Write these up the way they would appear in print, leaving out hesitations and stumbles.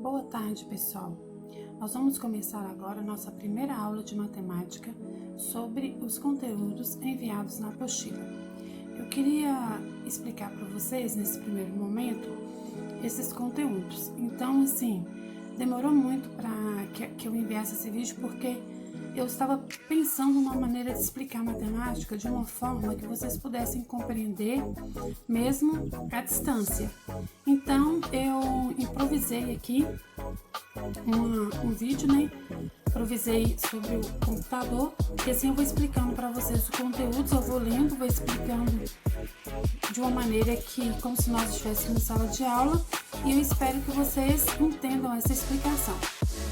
Boa tarde, pessoal. Nós vamos começar agora a nossa primeira aula de matemática sobre os conteúdos enviados na apostila. Eu queria explicar para vocês, nesse primeiro momento, esses conteúdos. Então, assim, demorou muito para que eu enviasse esse vídeo, porque eu estava pensando numa maneira de explicar matemática de uma forma que vocês pudessem compreender mesmo à distância. Então, eu improvisei aqui um vídeo, né? Improvisei sobre o computador, e assim eu vou explicando para vocês os conteúdos, eu vou lendo, vou explicando de uma maneira que, como se nós estivéssemos em sala de aula, e eu espero que vocês entendam essa explicação.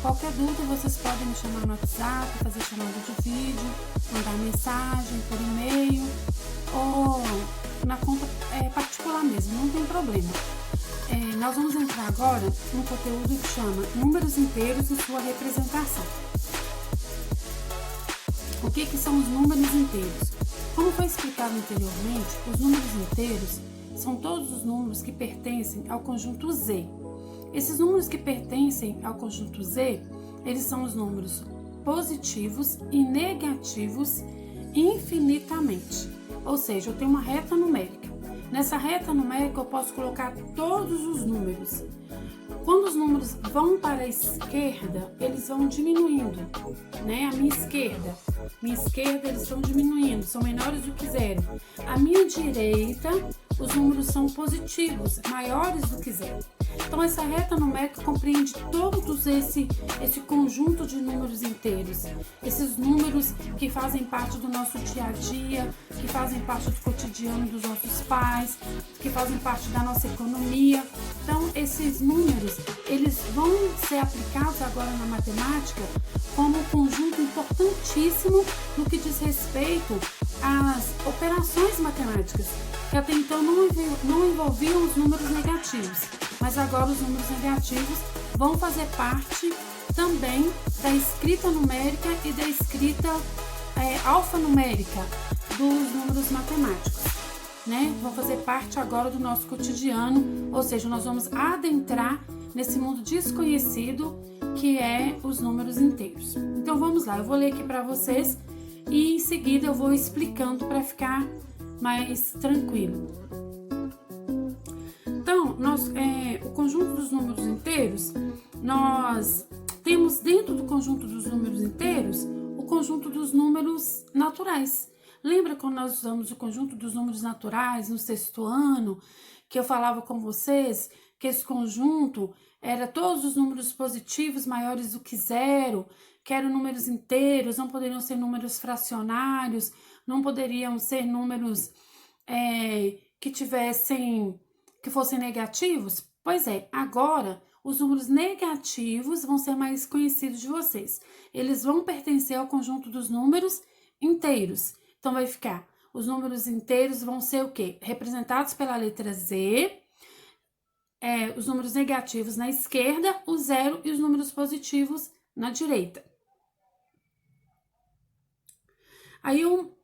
Qualquer dúvida, vocês podem me chamar no WhatsApp, fazer chamada de vídeo, mandar mensagem por e-mail ou na conta particular mesmo, não tem problema. Nós vamos entrar agora no conteúdo que chama Números Inteiros e sua representação. O que são os números inteiros? Como foi explicado anteriormente, os números inteiros são todos os números que pertencem ao conjunto Z. Esses números que pertencem ao conjunto Z, eles são os números positivos e negativos infinitamente. Ou seja, eu tenho uma reta numérica. Nessa reta numérica eu posso colocar todos os números. Quando os números vão para a esquerda, eles vão diminuindo, né? A minha esquerda, eles estão diminuindo, são menores do que zero. A minha direita, os números são positivos, maiores do que zero. Então, essa reta numérica compreende todos esse conjunto de números inteiros. Esses números que fazem parte do nosso dia a dia, que fazem parte do cotidiano dos nossos pais, que fazem parte da nossa economia. Então, esses números, eles vão ser aplicados agora na matemática como um conjunto importantíssimo no que diz respeito às operações matemáticas, que até então não envolviam os números negativos, mas agora os números negativos vão fazer parte também da escrita numérica e da escrita alfanumérica dos números matemáticos, né? Vão fazer parte agora do nosso cotidiano, ou seja, nós vamos adentrar nesse mundo desconhecido que é os números inteiros. Então vamos lá, eu vou ler aqui para vocês e em seguida eu vou explicando para ficar mais tranquilo. Então, o conjunto dos números inteiros, nós temos dentro do conjunto dos números inteiros o conjunto dos números naturais. Lembra quando nós usamos o conjunto dos números naturais no sexto ano, que eu falava com vocês que esse conjunto era todos os números positivos maiores do que zero, que eram números inteiros, não poderiam ser números fracionários, não poderiam ser números que fossem negativos? Pois é, agora os números negativos vão ser mais conhecidos de vocês. Eles vão pertencer ao conjunto dos números inteiros. Então vai ficar, os números inteiros vão ser o quê? Representados pela letra Z, os números negativos na esquerda, o zero, e os números positivos na direita. Aí eu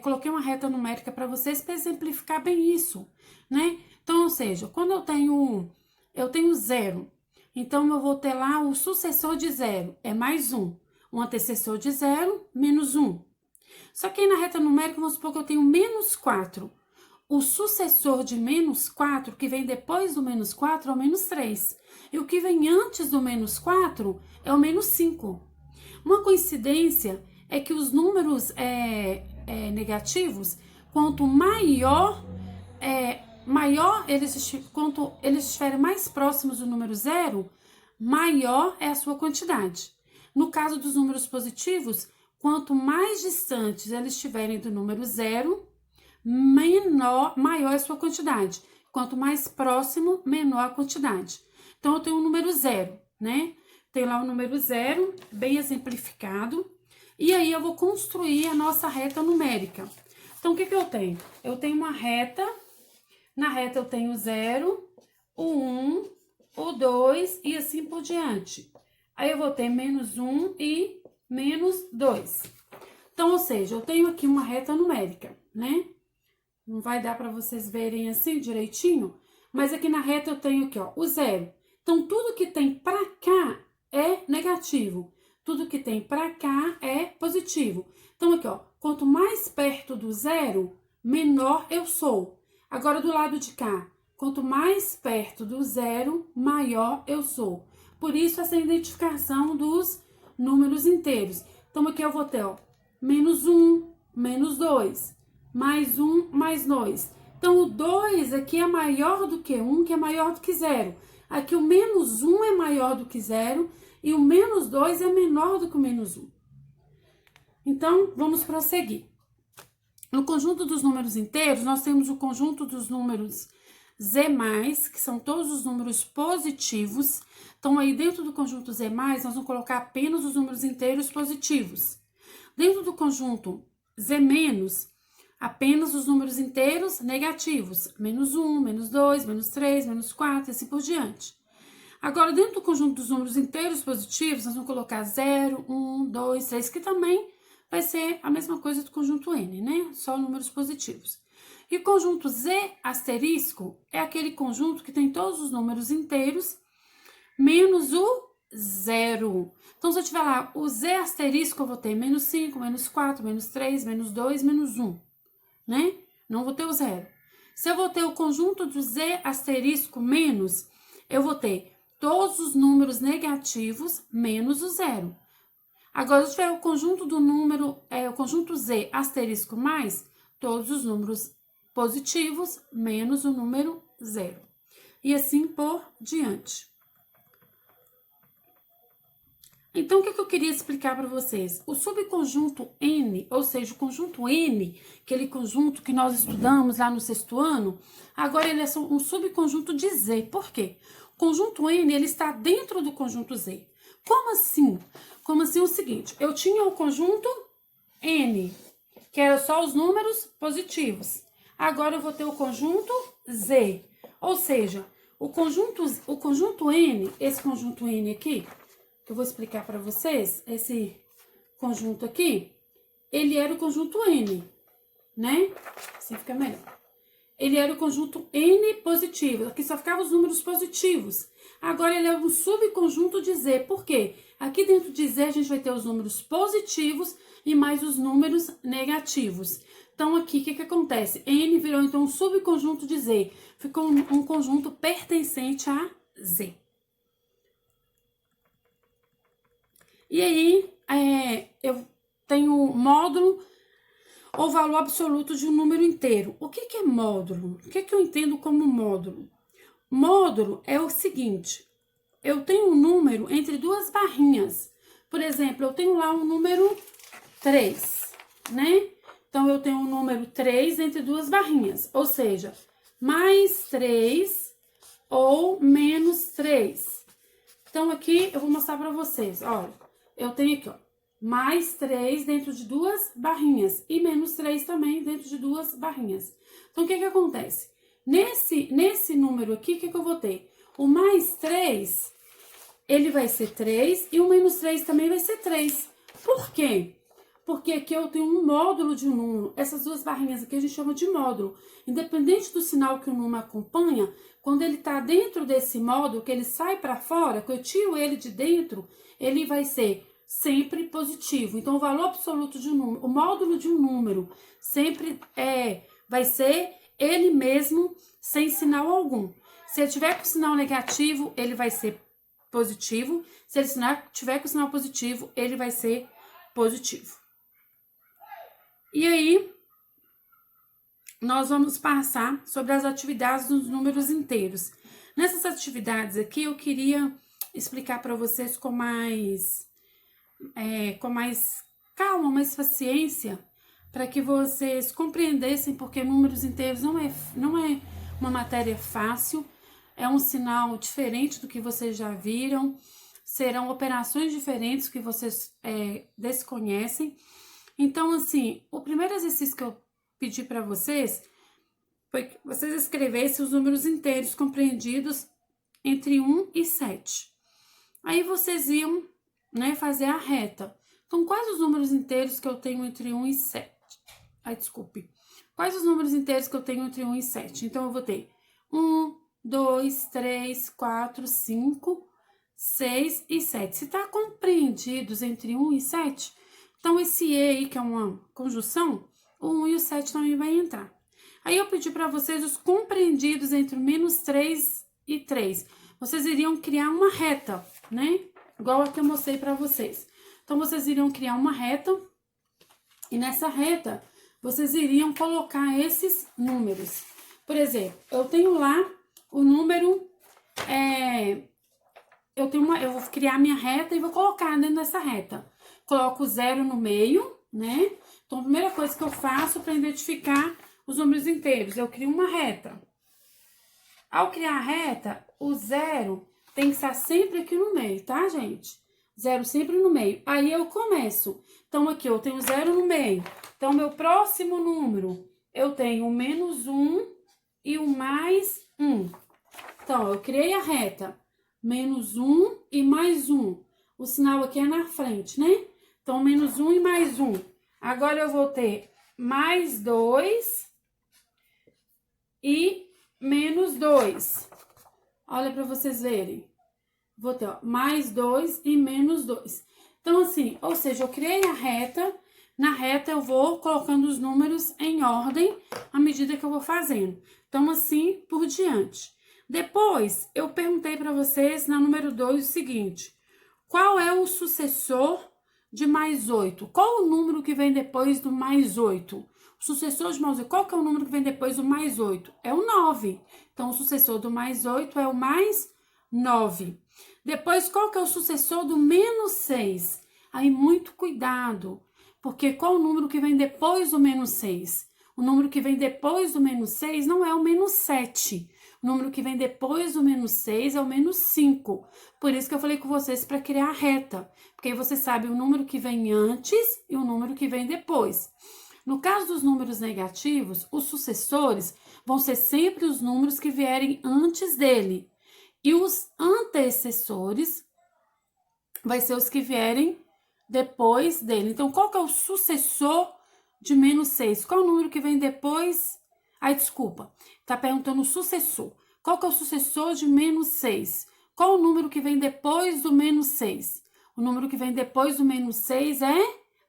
coloquei uma reta numérica para vocês para exemplificar bem isso, né? Então, ou seja, quando eu tenho zero, então eu vou ter lá o sucessor de zero, é mais um. Um antecessor de zero, menos um. Só que aí na reta numérica, vamos supor que eu tenho menos 4. O sucessor de menos 4, que vem depois do menos 4, é o menos 3. E o que vem antes do menos 4 é o menos 5. Uma coincidência é que os números negativos, quanto quanto eles estiverem mais próximos do número zero, maior é a sua quantidade. No caso dos números positivos, quanto mais distantes eles estiverem do número zero, maior é a sua quantidade. Quanto mais próximo, menor a quantidade. Então, eu tenho o número zero, né? Tem lá o número zero, bem exemplificado. E aí, eu vou construir a nossa reta numérica. Então, o que eu tenho? Eu tenho uma reta. Na reta, eu tenho o 0, o 1, o 2 e assim por diante. Aí, eu vou ter menos 1 e menos 2. Então, ou seja, eu tenho aqui uma reta numérica, né? Não vai dar para vocês verem assim direitinho, mas aqui na reta eu tenho aqui, ó, o 0. Então, tudo que tem para cá é negativo. Tudo que tem para cá é positivo. Então, aqui, ó, quanto mais perto do zero, menor eu sou. Agora, do lado de cá, quanto mais perto do zero, maior eu sou. Por isso, essa identificação dos números inteiros. Então, aqui eu vou ter, ó, menos 1, menos 2, mais 1, mais 2. Então, o 2 aqui é maior do que 1, que é maior do que 0. Aqui o menos 1 é maior do que 0 e o menos 2 é menor do que o menos 1. Então, vamos prosseguir. No conjunto dos números inteiros, nós temos o conjunto dos números Z+, que são todos os números positivos. Então, aí dentro do conjunto Z+, nós vamos colocar apenas os números inteiros positivos. Dentro do conjunto Z-, apenas os números inteiros negativos. Menos 1, menos 2, menos 3, menos 4 e assim por diante. Agora, dentro do conjunto dos números inteiros positivos, nós vamos colocar 0, 1, 2, 3, que também vai ser a mesma coisa do conjunto N, né? Só números positivos. E o conjunto Z asterisco é aquele conjunto que tem todos os números inteiros, menos o 0. Então, se eu tiver lá o Z asterisco, eu vou ter menos 5, menos 4, menos 3, menos 2, menos 1, né? Não vou ter o 0. Se eu vou ter o conjunto do Z asterisco menos, eu vou ter todos os números negativos menos o 0. Agora, se eu tiver o conjunto do número, o conjunto Z asterisco mais, todos os números positivos menos o número 0. E assim por diante. Então, o que eu queria explicar para vocês? O subconjunto N, ou seja, o conjunto N, aquele conjunto que nós estudamos lá no 6º ano, agora ele é um subconjunto de Z. Por quê? O conjunto N, ele está dentro do conjunto Z. Como assim? Como assim o seguinte, eu tinha o conjunto N, que era só os números positivos. Agora eu vou ter o conjunto Z, ou seja, o conjunto N, esse conjunto N aqui, que eu vou explicar para vocês, esse conjunto aqui, ele era o conjunto N, né? Assim fica melhor. Ele era o conjunto N positivo, aqui só ficavam os números positivos. Agora ele é um subconjunto de Z, por quê? Aqui dentro de Z a gente vai ter os números positivos e mais os números negativos. Então aqui o que acontece? N virou então um subconjunto de Z, ficou um conjunto pertencente a Z. E aí, eu tenho módulo ou valor absoluto de um número inteiro. O que é módulo? O que eu entendo como módulo? Módulo é o seguinte, eu tenho um número entre duas barrinhas. Por exemplo, eu tenho lá um número 3, né? Então, eu tenho um número 3 entre duas barrinhas, ou seja, mais 3 ou menos 3. Então, aqui eu vou mostrar para vocês, olha. Eu tenho aqui, ó, mais 3 dentro de duas barrinhas e menos 3 também dentro de duas barrinhas. Então, o que acontece? Nesse número aqui, o que eu vou ter? O mais 3, ele vai ser 3 e o menos 3 também vai ser 3. Por quê? Porque aqui eu tenho um módulo de um número. Essas duas barrinhas aqui a gente chama de módulo. Independente do sinal que o número acompanha, quando ele está dentro desse módulo, que ele sai para fora, que eu tiro ele de dentro, ele vai ser sempre positivo. Então, o valor absoluto de um número, o módulo de um número, sempre vai ser ele mesmo, sem sinal algum. Se ele tiver com sinal negativo, ele vai ser positivo. Se ele tiver com sinal positivo, ele vai ser positivo. E aí, nós vamos passar sobre as atividades dos números inteiros. Nessas atividades aqui, eu queria explicar para vocês com mais calma, mais paciência, para que vocês compreendessem, porque números inteiros não é uma matéria fácil, é um sinal diferente do que vocês já viram, serão operações diferentes que vocês desconhecem. Então, assim, o primeiro exercício que eu pedi para vocês foi que vocês escrevessem os números inteiros compreendidos entre 1 e 7. Aí vocês iam, né, fazer a reta. Então, quais os números inteiros que eu tenho entre 1 e 7? Ai, desculpe. Quais os números inteiros que eu tenho entre 1 e 7? Então, eu vou ter 1, 2, 3, 4, 5, 6 e 7. Se tá compreendidos entre 1 e 7, então esse E aí, que é uma conjunção, o 1 e o 7 também vai entrar. Aí eu pedi para vocês os compreendidos entre o menos 3 e 3. Vocês iriam criar uma reta, né? Igual a que eu mostrei para vocês. Então, vocês iriam criar uma reta e nessa reta, vocês iriam colocar esses números. Por exemplo, eu tenho lá o número, eu vou criar minha reta e vou colocar dentro dessa reta. Coloco o 0 no meio, né? Então, a primeira coisa que eu faço para identificar os números inteiros, eu crio uma reta. Ao criar a reta, o 0 tem que estar sempre aqui no meio, tá, gente? 0 sempre no meio. Aí eu começo. Então, aqui eu tenho 0 no meio. Então, meu próximo número, eu tenho o menos 1 e o mais 1. Então, eu criei a reta. Menos 1 e mais 1. O sinal aqui é na frente, né? Então, menos 1 e mais 1. Agora, eu vou ter mais 2 e menos 2. Olha para vocês verem. Vou ter, ó, mais 2 e menos 2. Então, assim, ou seja, eu criei a reta. Na reta, eu vou colocando os números em ordem à medida que eu vou fazendo. Então, assim, por diante. Depois, eu perguntei para vocês, na número 2, o seguinte. Qual é o sucessor de mais 8? Qual o número que vem depois do mais 8? O sucessor de mais 8, qual que é o número que vem depois do mais 8? É o 9. Então, o sucessor do mais 8 é o mais 9. Depois, qual que é o sucessor do menos 6? Aí, muito cuidado, porque qual o número que vem depois do menos 6? O número que vem depois do menos 6 não é o menos 7. O número que vem depois do menos 6 é o menos 5. Por isso que eu falei com vocês para criar a reta. Porque aí você sabe o número que vem antes e o número que vem depois. No caso dos números negativos, os sucessores vão ser sempre os números que vierem antes dele. E os antecessores vai ser os que vierem depois dele. Então, qual que é o sucessor de menos 6? Qual é o número que vem depois? Ai, desculpa. Tá perguntando o sucessor. Qual que é o sucessor de menos 6? Qual o número que vem depois do menos 6? O número que vem depois do menos 6 é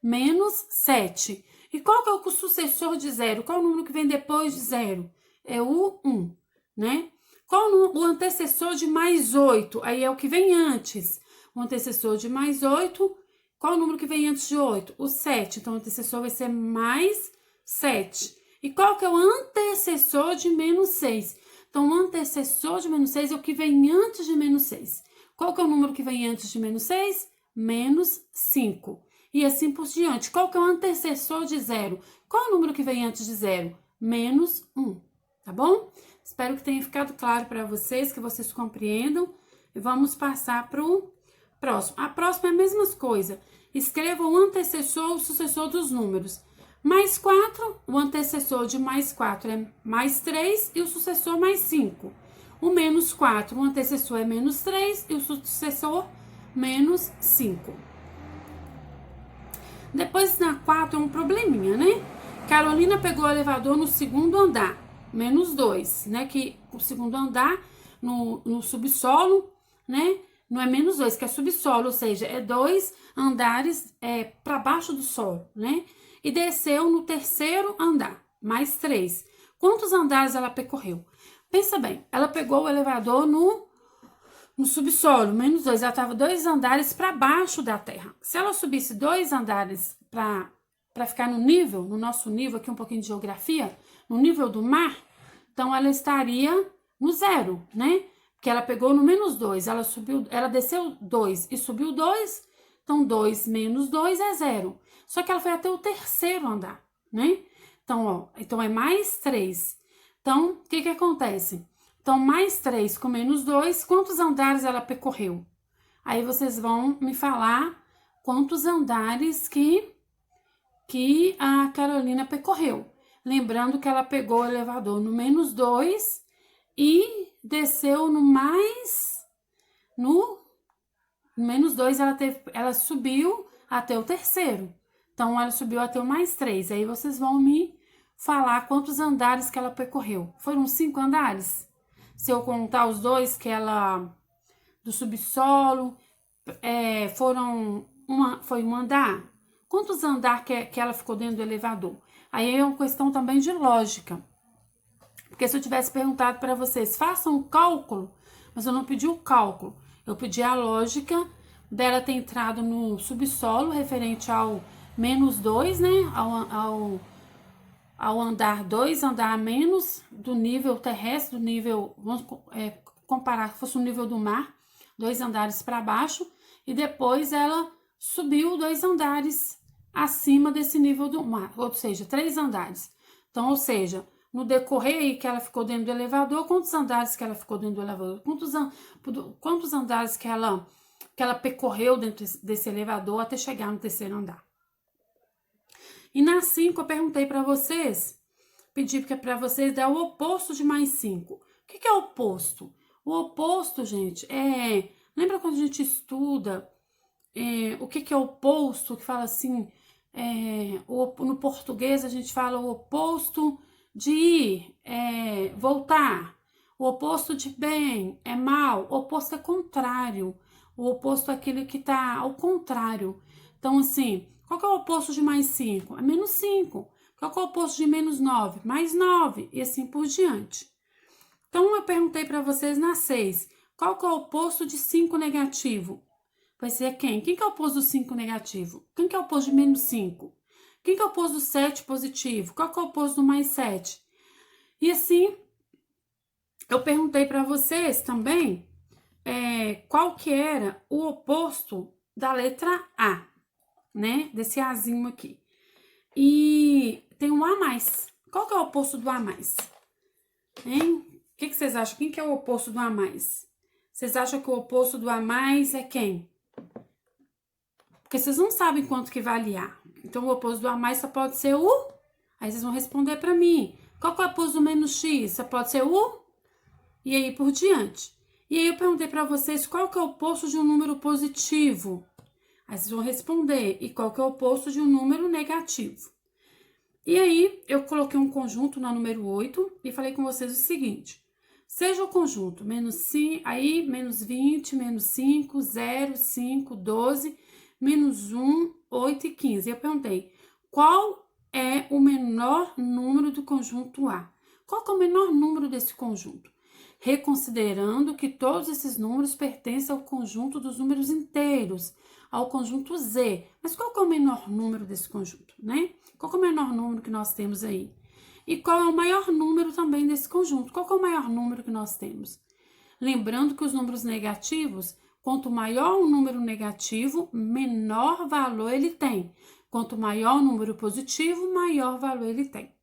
menos 7. E qual que é o sucessor de 0? Qual o número que vem depois de 0? É o 1, né? Qual o antecessor de mais 8? Aí é o que vem antes. O antecessor de mais 8, qual o número que vem antes de 8? O 7. Então, o antecessor vai ser mais 7. E qual que é o antecessor de menos 6? Então, o antecessor de menos 6 é o que vem antes de menos 6. Qual que é o número que vem antes de menos 6? Menos 5. E assim por diante. Qual que é o antecessor de 0? Qual é o número que vem antes de 0? Menos 1. Tá bom? Espero que tenha ficado claro para vocês, que vocês compreendam. E vamos passar para o próximo. A próxima é a mesma coisa. Escreva o antecessor ou o sucessor dos números. Mais 4, o antecessor de mais 4 é mais 3 e o sucessor mais 5. O menos 4, o antecessor é menos 3 e o sucessor menos 5. Depois, na 4, é um probleminha, né? Carolina pegou o elevador no segundo andar, menos 2, né? Que o segundo andar, no subsolo, né? Não é menos 2, que é subsolo, ou seja, é 2 andares para baixo do solo, né? E desceu no terceiro andar, mais 3. Quantos andares ela percorreu? Pensa bem, ela pegou o elevador no subsolo, menos 2. Ela estava 2 andares para baixo da terra. Se ela subisse 2 andares para ficar no nosso nível, aqui um pouquinho de geografia, no nível do mar, então ela estaria no 0, né? Porque ela pegou no menos 2, ela desceu 2 e subiu 2, então 2 menos 2 é 0. Só que ela foi até o terceiro andar, né? Então, ó, então é mais 3. Então, o que acontece? Então, mais 3 com menos 2, quantos andares ela percorreu? Aí vocês vão me falar quantos andares que a Carolina percorreu. Lembrando que ela pegou o elevador no menos 2 e desceu no menos 2, ela subiu até o terceiro. Então, ela subiu até o mais 3. Aí, vocês vão me falar quantos andares que ela percorreu. Foram 5 andares? Se eu contar os dois que ela do subsolo, foi um andar. Quantos andares que ela ficou dentro do elevador? Aí é uma questão também de lógica. Porque se eu tivesse perguntado para vocês, façam o cálculo, mas eu não pedi o cálculo. Eu pedi a lógica dela ter entrado no subsolo, referente ao -2, né? Ao andar 2, andar a menos do nível terrestre, do nível, vamos comparar que fosse o nível do mar, 2 andares para baixo, e depois ela subiu 2 andares acima desse nível do mar, ou seja, 3 andares. Então, ou seja, no decorrer aí que ela ficou dentro do elevador, quantos andares que ela ficou dentro do elevador? Quantos andares que ela percorreu dentro desse elevador até chegar no 3º andar? E na 5 eu perguntei para vocês, pedi para vocês dar o oposto de mais 5. O que é o oposto? O oposto, gente, lembra quando a gente estuda o que é o oposto, que fala assim, no português a gente fala o oposto de ir, voltar. O oposto de bem é mal, o oposto é contrário. O oposto é aquele que tá ao contrário. Então, assim, qual que é o oposto de mais 5? É -5. Qual que é o oposto de -9? Mais 9, e assim por diante. Então, eu perguntei para vocês na 6, qual que é o oposto de 5 negativo? Vai ser quem? Quem que é o oposto do 5 negativo? Quem que é o oposto de -5? Quem que é o oposto do 7 positivo? Qual que é o oposto do mais 7? E assim, eu perguntei para vocês também qual que era o oposto da letra A, né? Desse Azinho aqui. E tem um A mais. Qual que é o oposto do A mais? Hein? O que vocês acham? Quem que é o oposto do A mais? Vocês acham que o oposto do A mais é quem? Porque vocês não sabem quanto que vale A. Então, o oposto do A mais só pode ser o... Aí vocês vão responder para mim. Qual que é o oposto do -x? Só pode ser o... E aí por diante. E aí eu perguntei para vocês qual que é o oposto de um número positivo. Aí vocês vão responder. E qual que é o oposto de um número negativo. E aí eu coloquei um conjunto na número 8 e falei com vocês o seguinte. Seja o conjunto -5, aí -20, -5, 0, 5, 12, -1, 8 e 15. Eu perguntei, qual é o menor número do conjunto A? Qual que é o menor número desse conjunto? Reconsiderando que todos esses números pertencem ao conjunto dos números inteiros, ao conjunto Z. Mas qual que é o menor número desse conjunto, né? Qual que é o menor número que nós temos aí? E qual é o maior número também desse conjunto? Qual que é o maior número que nós temos? Lembrando que os números negativos, quanto maior o número negativo, menor valor ele tem. Quanto maior o número positivo, maior valor ele tem.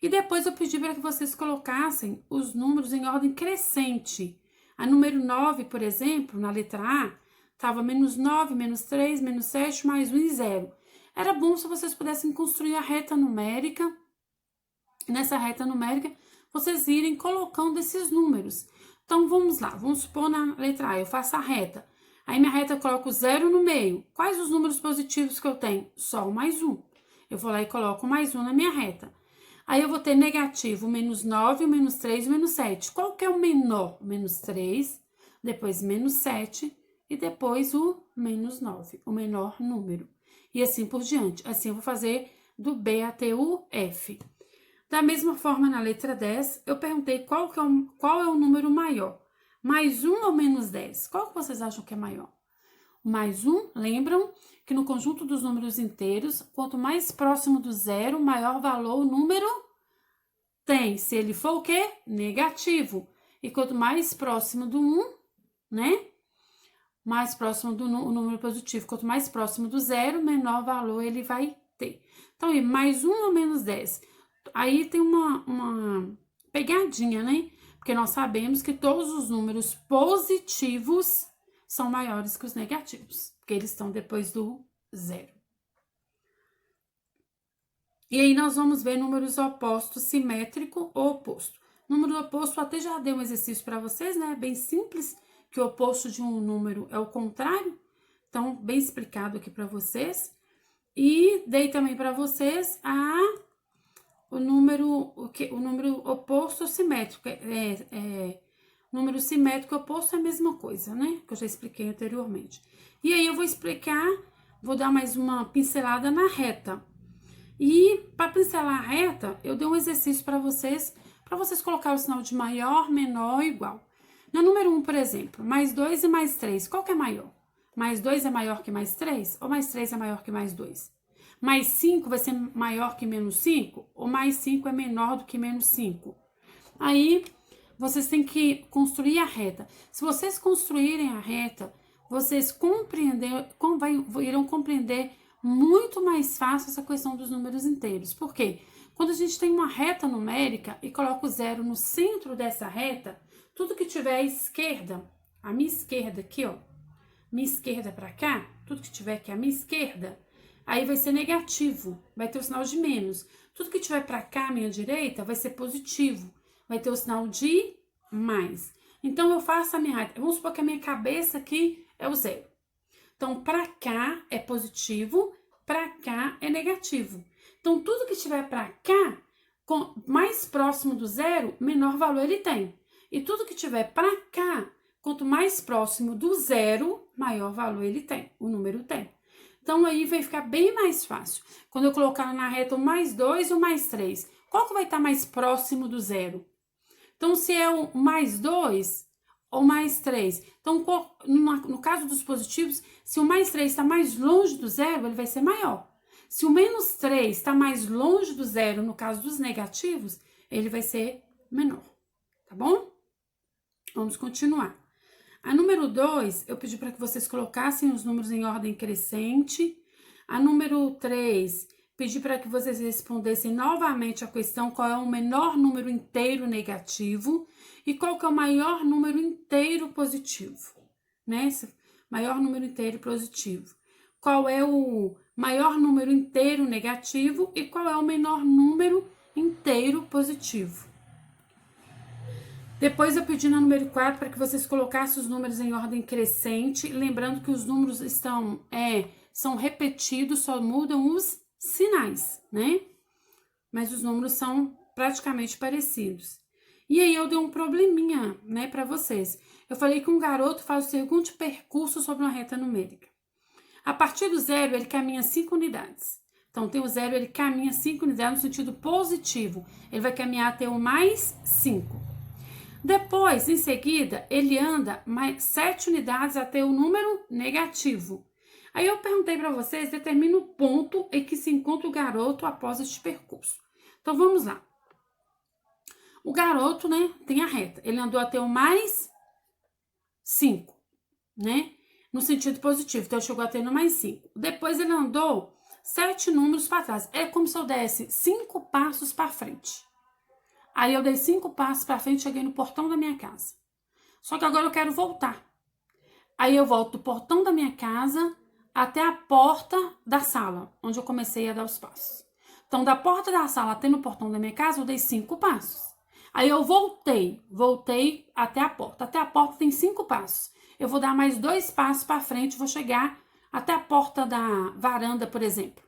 E depois eu pedi para que vocês colocassem os números em ordem crescente. A número 9, por exemplo, na letra A, estava -9, -3, -7, mais 1 e 0. Era bom se vocês pudessem construir a reta numérica. Nessa reta numérica, vocês irem colocando esses números. Então, vamos lá. Vamos supor na letra A, eu faço a reta. Aí, minha reta eu coloco 0 no meio. Quais os números positivos que eu tenho? Só o mais 1. Eu vou lá e coloco mais 1 na minha reta. Aí, eu vou ter negativo, -9, -3 e -7. Qual que é o menor? -3, depois -7 e depois o -9, o menor número. E assim por diante. Assim, eu vou fazer do B até o F. Da mesma forma, na letra 10, eu perguntei qual é o número maior. Mais 1 ou -10? Qual que vocês acham que é maior? Mais 1, lembram que no conjunto dos números inteiros, quanto mais próximo do zero, maior valor o número tem. Se ele for o quê? Negativo. E quanto mais próximo do 1, né? Mais próximo do número positivo. Quanto mais próximo do zero, menor valor ele vai ter. Então, mais 1 ou -10? Aí tem uma pegadinha, né? Porque nós sabemos que todos os números positivos são maiores que os negativos, porque eles estão depois do zero. E aí nós vamos ver números opostos, simétrico ou oposto. Número oposto, até já dei um exercício para vocês, né? Bem simples, que o oposto de um número é o contrário. Então, bem explicado aqui para vocês. E dei também para vocês o número oposto ou simétrico. Número simétrico e oposto é a mesma coisa, né? Que eu já expliquei anteriormente. E aí eu vou explicar, vou dar mais uma pincelada na reta. E para pincelar a reta, eu dei um exercício para vocês colocar o sinal de maior, menor, igual. No número 1, por exemplo, mais 2 e mais 3, qual que é maior? Mais 2 é maior que mais 3? Ou mais 3 é maior que mais 2? Mais 5 vai ser maior que menos 5? Ou mais 5 é menor do que menos 5? Aí, vocês têm que construir a reta. Se vocês construírem a reta, vocês irão compreender muito mais fácil essa questão dos números inteiros. Por quê? Quando a gente tem uma reta numérica e coloca o zero no centro dessa reta, tudo que tiver à esquerda, a minha esquerda aqui, ó, minha esquerda para cá, tudo que tiver aqui à minha esquerda, aí vai ser negativo, vai ter o sinal de menos. Tudo que tiver para cá, à minha direita, vai ser positivo, vai ter o sinal de mais. Então, eu faço a minha reta. Vamos supor que a minha cabeça aqui é o zero. Então, para cá é positivo, para cá é negativo. Então, tudo que estiver para cá, mais próximo do zero, menor valor ele tem. E tudo que estiver para cá, quanto mais próximo do zero, maior valor ele tem, o número tem. Então, aí vai ficar bem mais fácil. Quando eu colocar na reta o mais 2 e o mais 3, qual que vai estar mais próximo do zero? Então, se é o mais 2 ou mais 3. Então, no caso dos positivos, se o mais 3 está mais longe do zero, ele vai ser maior. Se o menos 3 está mais longe do zero, no caso dos negativos, ele vai ser menor. Tá bom? Vamos continuar. A número 2, eu pedi para que vocês colocassem os números em ordem crescente. A número 3, pedi para que vocês respondessem novamente a questão qual é o menor número inteiro negativo e qual que é o maior número inteiro positivo, né? Maior número inteiro positivo. Qual é o maior número inteiro negativo e qual é o menor número inteiro positivo. Depois eu pedi na número 4 para que vocês colocassem os números em ordem crescente, lembrando que os números são repetidos, só mudam os sinais, né? Mas os números são praticamente parecidos. E aí eu dei um probleminha, né, para vocês. Eu falei que um garoto faz o seguinte percurso sobre uma reta numérica. A partir do zero, ele caminha 5 unidades. Então, tem o zero, ele caminha 5 unidades no sentido positivo. Ele vai caminhar até o mais 5. Depois, em seguida, ele anda mais 7 unidades até o número negativo. Aí eu perguntei para vocês, determina o ponto em que se encontra o garoto após este percurso. Então, vamos lá. O garoto, né, tem a reta. Ele andou até o mais 5, né? No sentido positivo. Então, chegou até no mais 5. Depois, ele andou 7 números para trás. É como se eu desse 5 passos para frente. Aí, eu dei 5 passos para frente e cheguei no portão da minha casa. Só que agora eu quero voltar. Aí, eu volto do portão da minha casa até a porta da sala, onde eu comecei a dar os passos. Então, da porta da sala até no portão da minha casa, eu dei 5 passos. Aí, eu voltei até a porta. Até a porta tem 5 passos. Eu vou dar mais 2 passos para frente, vou chegar até a porta da varanda, por exemplo,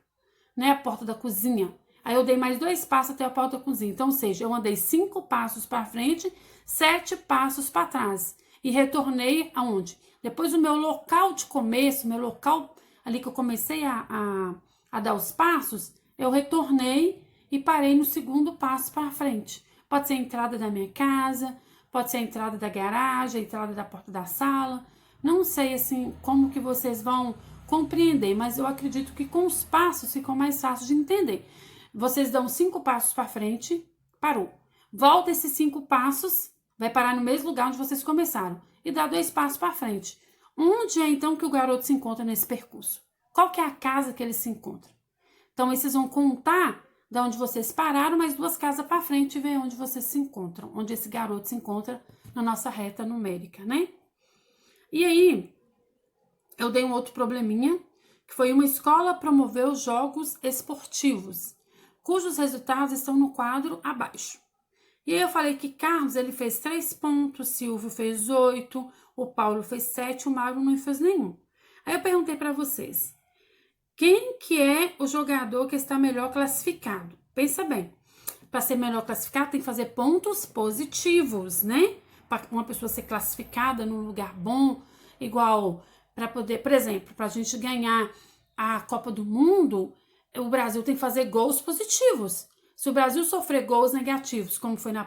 né? A porta da cozinha. Aí, eu dei mais 2 passos até a porta da cozinha. Então, ou seja, eu andei 5 passos para frente, 7 passos para trás. E retornei aonde? Depois, o meu local de começo, meu local ali que eu comecei a dar os passos, eu retornei e parei no segundo passo para frente. Pode ser a entrada da minha casa, pode ser a entrada da garagem, a entrada da porta da sala. Não sei, assim, como que vocês vão compreender, mas eu acredito que com os passos ficou mais fácil de entender. Vocês dão 5 passos para frente, parou. Volta esses 5 passos, vai parar no mesmo lugar onde vocês começaram. E dá 2 passos para frente. Onde é, então, que o garoto se encontra nesse percurso? Qual que é a casa que ele se encontra? Então, vocês vão contar de onde vocês pararam, mais 2 casas para frente e ver onde vocês se encontram. Onde esse garoto se encontra na nossa reta numérica, né? E aí, eu dei um outro probleminha, que foi uma escola promoveu jogos esportivos, cujos resultados estão no quadro abaixo. E aí eu falei que Carlos, ele fez 3 pontos, Silvio fez 8, o Paulo fez 7, o Mauro não fez nenhum. Aí eu perguntei para vocês, quem que é o jogador que está melhor classificado? Pensa bem, para ser melhor classificado, tem que fazer pontos positivos, né? Para uma pessoa ser classificada num lugar bom, igual para poder, por exemplo, para a gente ganhar a Copa do Mundo, o Brasil tem que fazer gols positivos. Se o Brasil sofrer gols negativos, como foi na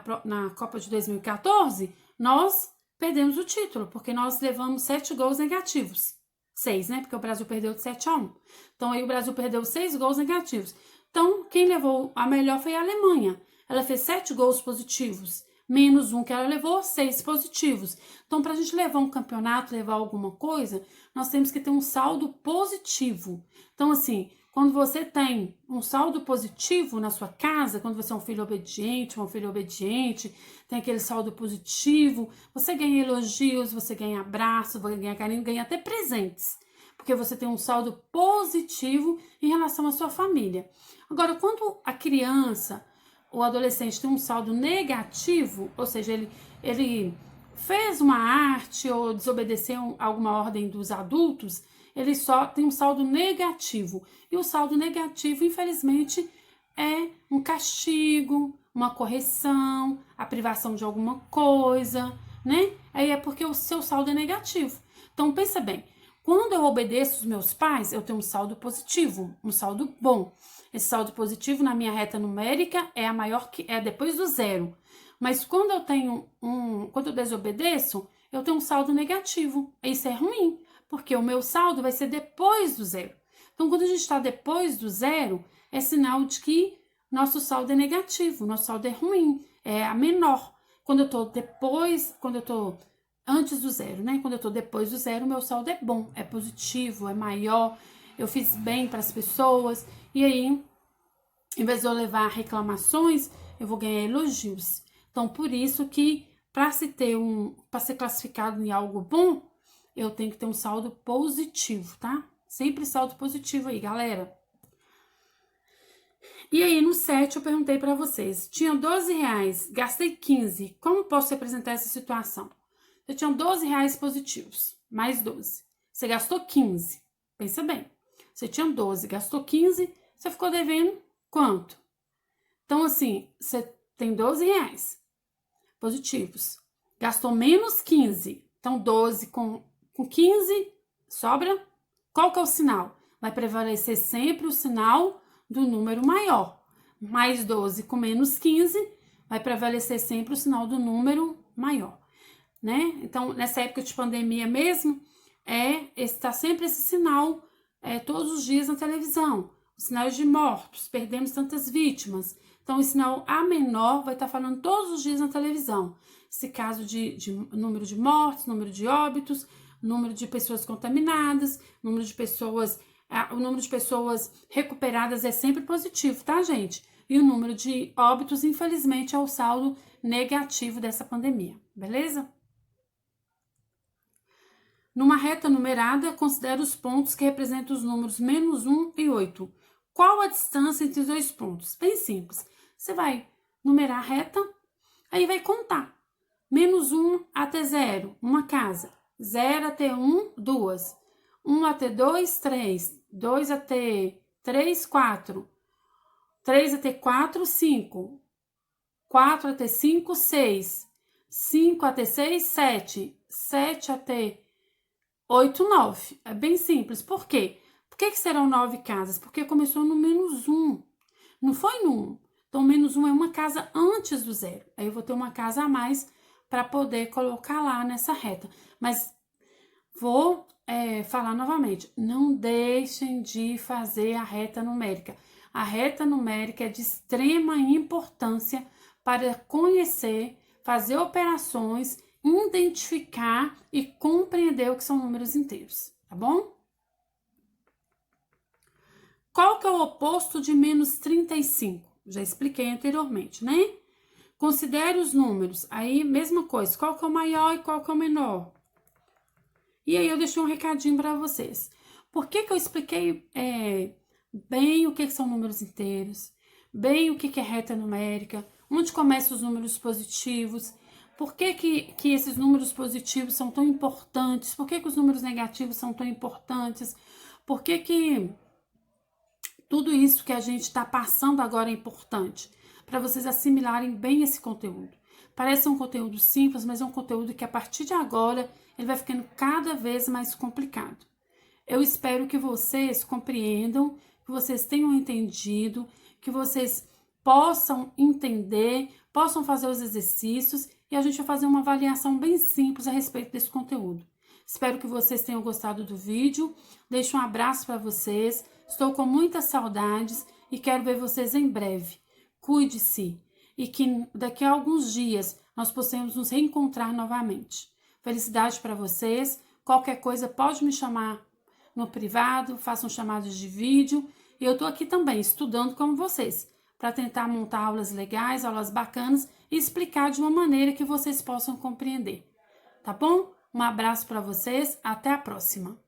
Copa de 2014, nós perdemos o título, porque nós levamos 7 gols negativos. 6, né? Porque o Brasil perdeu de 7-1. Então, aí o Brasil perdeu 6 gols negativos. Então, quem levou a melhor foi a Alemanha. Ela fez 7 gols positivos, menos um que ela levou, 6 positivos. Então, para a gente levar um campeonato, levar alguma coisa, nós temos que ter um saldo positivo. Então, assim, quando você tem um saldo positivo na sua casa, quando você é um filho obediente, uma filha obediente, tem aquele saldo positivo, você ganha elogios, você ganha abraços, você ganha carinho, ganha até presentes, porque você tem um saldo positivo em relação à sua família. Agora, quando a criança, o adolescente tem um saldo negativo, ou seja, ele fez uma arte ou desobedeceu alguma ordem dos adultos, ele só tem um saldo negativo. E o saldo negativo, infelizmente, é um castigo, uma correção, a privação de alguma coisa, né? Aí é porque o seu saldo é negativo. Então, pensa bem, quando eu obedeço os meus pais, eu tenho um saldo positivo, um saldo bom. Esse saldo positivo na minha reta numérica é a maior que é depois do zero. Mas quando eu desobedeço, eu tenho um saldo negativo. Isso é ruim, porque o meu saldo vai ser depois do zero. Então, quando a gente está depois do zero, é sinal de que nosso saldo é negativo, nosso saldo é ruim, é a menor. Quando eu tô antes do zero, né? Quando eu tô depois do zero, meu saldo é bom, é positivo, é maior, eu fiz bem para as pessoas. E aí, em vez de eu levar reclamações, eu vou ganhar elogios. Então, por isso que para ser classificado em algo bom, eu tenho que ter um saldo positivo, tá? Sempre saldo positivo aí, galera. E aí, no 7, eu perguntei para vocês. Tinha 12 reais, gastei 15. Como posso representar essa situação? Você tinha 12 reais positivos, mais 12. Você gastou 15. Pensa bem. Você tinha 12, gastou 15, você ficou devendo quanto? Então, assim, você tem 12 reais positivos. Gastou menos 15. Então, 12 com 15 sobra. Qual que é o sinal? Vai prevalecer sempre o sinal do número maior. Mais 12 com menos 15 vai prevalecer sempre o sinal do número maior, né? Então, nessa época de pandemia mesmo, está sempre esse sinal todos os dias na televisão. Os sinais de mortos, perdemos tantas vítimas. Então, o sinal A menor vai estar falando todos os dias na televisão. Esse caso de número de mortes, número de óbitos, número de pessoas contaminadas, o número de pessoas recuperadas é sempre positivo, tá, gente? E o número de óbitos, infelizmente, é o saldo negativo dessa pandemia, beleza? Numa reta numerada, considere os pontos que representam os números menos 1 e 8. Qual a distância entre os dois pontos? Bem simples. Você vai numerar a reta, aí vai contar. Menos 1 até 0, uma casa. 0 até 1, 2. 1 até 2, 3. 2 até 3, 4. 3 até 4, 5. 4 até 5, 6. 5 até 6, 7. 7 até 8, 9. É bem simples. Por quê? Por que serão 9 casas? Porque começou no menos 1. Não foi no 1. Então, menos 1 é uma casa antes do zero. Aí eu vou ter uma casa a mais para poder colocar lá nessa reta. Mas vou falar novamente. Não deixem de fazer a reta numérica. A reta numérica é de extrema importância para conhecer, fazer operações, identificar e compreender o que são números inteiros, tá bom? Qual que é o oposto de menos 35? Já expliquei anteriormente, né? Considere os números. Aí, mesma coisa. Qual que é o maior e qual que é o menor? E aí, eu deixei um recadinho para vocês. Por que eu expliquei bem o que são números inteiros? Bem o que é reta numérica? Onde começam os números positivos? Por que esses números positivos são tão importantes? Por que os números negativos são tão importantes? Por que tudo isso que a gente está passando agora é importante? para vocês assimilarem bem esse conteúdo. Parece um conteúdo simples, mas é um conteúdo que a partir de agora ele vai ficando cada vez mais complicado. Eu espero que vocês compreendam, que vocês tenham entendido, que vocês possam entender, possam fazer os exercícios e a gente vai fazer uma avaliação bem simples a respeito desse conteúdo. Espero que vocês tenham gostado do vídeo. Deixo um abraço para vocês. Estou com muitas saudades e quero ver vocês em breve. Cuide-se e que daqui a alguns dias nós possamos nos reencontrar novamente. Felicidade para vocês. Qualquer coisa pode me chamar no privado, façam chamadas de vídeo. E eu estou aqui também estudando como vocês, para tentar montar aulas legais, aulas bacanas e explicar de uma maneira que vocês possam compreender. Tá bom? Um abraço para vocês, até a próxima!